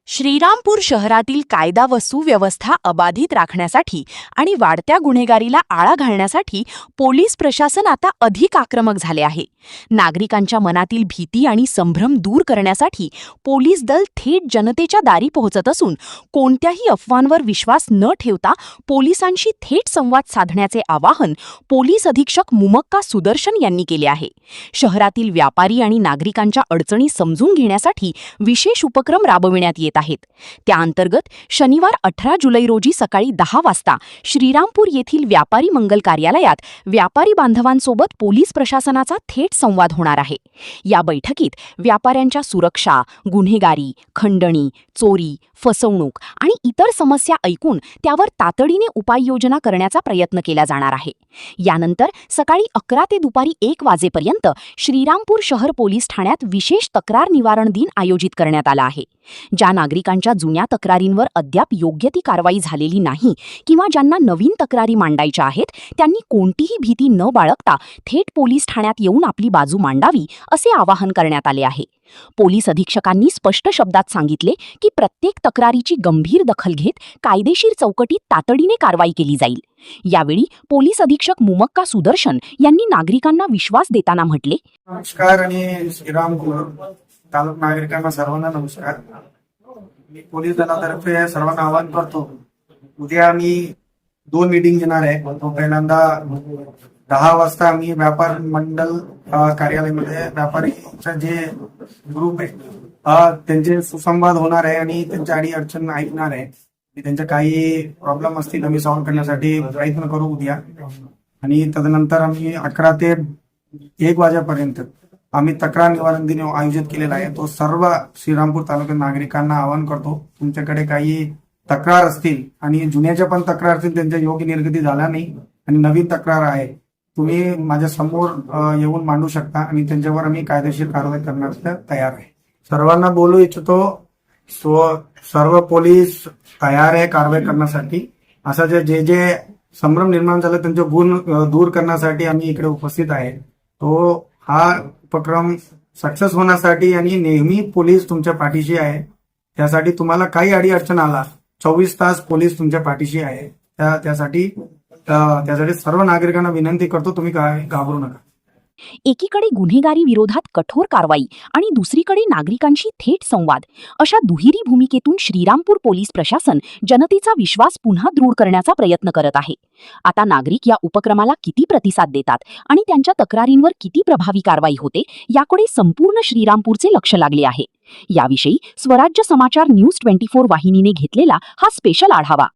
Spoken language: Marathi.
श्रीरामपूर शहरातील कायदा व सुव्यवस्था अबाधित राखण्यासाठी आणि वाढत्या गुन्हेगारीला आळा घालण्यासाठी पोलीस प्रशासन आता अधिक आक्रमक झाले आहे. नागरिकांच्या मनातील भीती आणि संभ्रम दूर करण्यासाठी पोलीस दल थेट जनतेच्या दारी पोहोचत असून कोणत्याही अफवांवर विश्वास न ठेवता पोलिसांशी थेट संवाद साधण्याचे आवाहन पोलीस अधीक्षक मुमक्का सुदर्शन यांनी केले आहे. शहरातील व्यापारी आणि नागरिकांच्या अडचणी समजून घेण्यासाठी विशेष उपक्रम राबविण्यात येत आहेत. त्या अंतर्गत शनिवार 18 जुलै रोजी सकाळी 10 वाजता श्रीरामपूर येथील व्यापारी मंगल कार्यालयात व्यापारी बांधवांसोबत पोलीस प्रशासनाचा थेट संवाद होणार आहे. या बैठकीत व्यापाऱ्यांच्या सुरक्षा, गुन्हेगारी, खंडणी, चोरी, फसवणूक आणि इतर समस्या ऐकून त्यावर तातडीने उपाययोजना करण्याचा प्रयत्न केला जाणार आहे. यानंतर सकाळी 11 ते दुपारी 1 वाजेपर्यंत श्रीरामपूर शहर पोलीस ठाण्यात विशेष तक्रार निवारण दिन आयोजित करण्यात आला आहे. ज्या नागरिकांच्या जुन्या तक्रारींवर अद्याप योग्य ती कारवाई झालेली नाही किंवा ज्यांना नवीन तक्रारी मांडायच्या आहेत त्यांनी कोणतीही भीती न बाळगता थेट पोलीस ठाण्यात येऊन आपली बाजू मांडावी असे आवाहन करण्यात आले आहे. पोलीस अधीक्षकांनी स्पष्ट शब्दात सांगितले की प्रत्येक तक्रारीची गंभीर दखल घेत कायदेशीर चौकटीत तातडीने कारवाई केली जाईल. यावेळी पोलीस अधीक्षक मुमक्का सुदर्शन यांनी नागरिकांना विश्वास देताना म्हटले, नमस्कार आणि श्रीरामपूर तालुका नागरिकांना सर्वांना नमस्कार. मी पोलीस दलातर्फे सर्वांना आवाहन करतो. उद्या आम्ही 2 मीटिंग घेणार आहे. तो पहिल्यांदा 10 वाजता आम्ही व्यापार मंडल कार्यालयामध्ये व्यापारीचा जे ग्रुप आहे त्यांचे सुसंवाद होणार आहे आणि त्यांच्या अडचण ऐकणार आहे. त्यांचे काही प्रॉब्लेम असतील आम्ही सॉल्व्ह करण्यासाठी प्रयत्न करू उद्या. आणि तदनंतर आम्ही 11 ते 1 वाजेपर्यंत आम्ही तक्रार निवारण दिन आयोजित केलेला आहे. तो सर्व श्रीरामपूर तालुक्यात नागरिकांना आवाहन करतो. तुमच्याकडे काही तक्रार असतील आणि जुन्याच्या पण तक्रार असतील त्यांच्या योग्य निर्गती झाला नाही आणि नवीन तक्रार आहे, तुम्ही माझ्या समोर येऊन मांडू शकता आणि त्यांच्यावर आम्ही कायदेशीर कारवाई करण्यास तयार आहे. सर्वांना बोलू इच्छितो, सर्व पोलीस तयार आहे कारवाई करण्यासाठी. असं जे संभ्रम निर्माण झालं त्यांचे गुण दूर करण्यासाठी आम्ही इकडे उपस्थित आहे. तो हा उपक्रम सक्सेस होण्यासाठी आणि नेहमी पोलीस तुमच्या पाठीशी आहे. त्यासाठी तुम्हाला काही अडचण आला 24 तास पोलीस तुमच्या पाठीशी आहे. त्यासाठी सर्व नागरिकांना विनंती करतो, तुम्ही घाबरू नका. एकीकडे गुन्हेगारी विरोधात कठोर कारवाई आणि दुसरीकडे नागरिकांशी थेट संवाद अशा दुहेरी भूमिकेतून श्रीरामपूर पोलीस प्रशासन जनतेचा विश्वास पुन्हा दृढ करण्याचा प्रयत्न करत आहे. आता नागरिक या उपक्रमाला किती प्रतिसाद देतात आणि त्यांच्या तक्रारींवर किती प्रभावी कारवाई होते याकडे संपूर्ण श्रीरामपूरचे लक्ष लागले आहे. याविषयी स्वराज्य समाचार न्यूज 24 वाहिनीने घेतलेला हा स्पेशल आढावा.